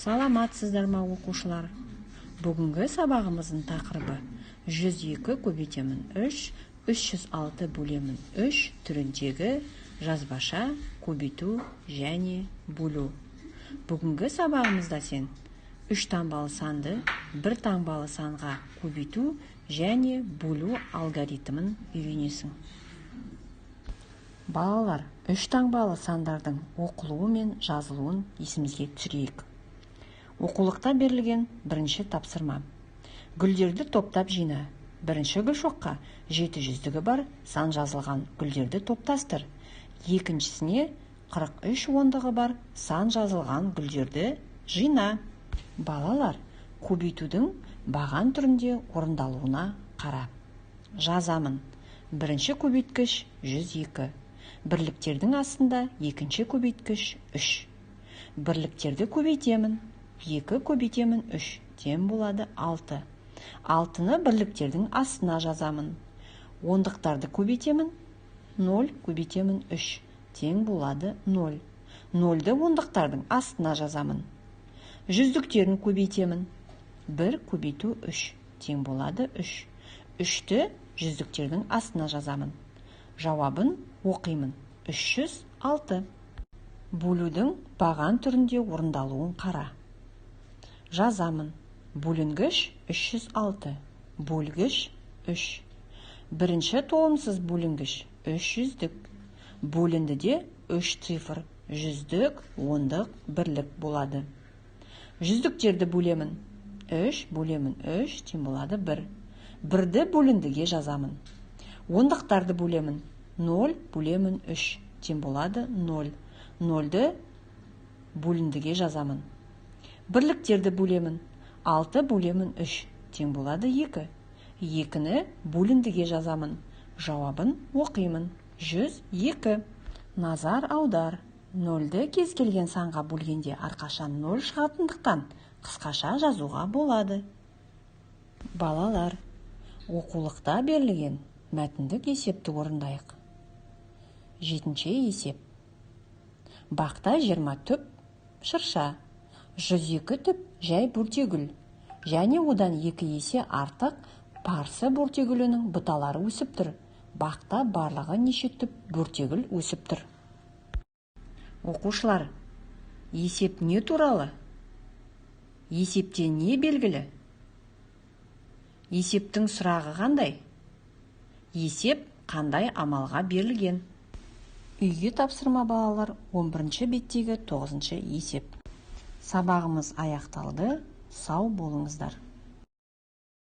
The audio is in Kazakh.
Саламатсыздар ма оқушылар? Бүгінгі сабағымыздың тақырыбы 102 көбейтемін 3, 306 бөлемін 3 түріндегі жазбаша көбейту және бөлу. Бүгінгі сабағымызда сен 3 таңбалы санды 1 таңбалы санға көбейту және бөлу алгоритмін үйренесің. Балалар, 3 таңбалы сандардың оқылуы мен жазылуын есімізге түсірейік. Оқулықта берілген бірінші тапсырма. Гүлдерді топтап жина. Бірінші гүлшоққа 700-дігі бар сан жазылған гүлдерді топтастыр. Екіншісіне 43 ондығы бар сан жазылған гүлдерді жина. Балалар, көбейтудің баған түрінде орындалуына қара. Жазамын. Бірінші көбейткіш 102. Бірліктердің астында екінші көбейткіш 3. Бірліктерді көбейтемін. 2 көбейтемін 3 тең болады 6. 6-ны бірліктердің астына жазамын. Ондықтарды көбейтемін. 0 көбейтемін 3 тең болады 0. 0-ды ондықтардың астына жазамын. Жүздіктерін көбейтемін. 1 көбейту 3 тең болады 3. 3-ті жүздіктердің астына жазамын. Жауабын оқимын. 306. Бөлудің баған түрінде орындалуын қара. Жазамын. Бөлінгіш 306. Бөлгіш 3. Бірінші толымсыз бөлінгіш 300-дік. Бөліндіде 3 цифр. Жүздік, ондық, бірлік болады. Жүздіктерді бөлемін. 3 бөлемін 3 тең болады 1. 1-ді бөліндіге жазамын. Ондықтарды бөлемін. 0 бөлемін 3 тең болады 0. 0-ді бөліндіге жазамын. Бірліктерді бөлемін. 6 бөлемін 3 тең болады 2. 2-ні бөліндіге жазамын. Жауабын оқимын. 102. Назар аудар. 0-ді кез келген санға бөлгенде әрқашан 0 шығатындықтан қысқаша жазуға болады. Балалар, оқулықта берілген мәтіндік есепті орындайық. 7-ші есеп. Бақта 20 түп шырша, 102 түп жай бөртегүл, және одан 2 есе артық парсы бөртегүлінің бұталары өсіп тұр. Бақта барлығы неше түп бөртегүл өсіп тұр? Оқушылар, есеп не туралы? Есепте не белгілі? Есептің сұрағы қандай? Есеп қандай амалға берілген? Үйге тапсырма балалар 11-ші беттегі 9-ші есеп. Сабағымыз аяқталды. Сау болыңыздар.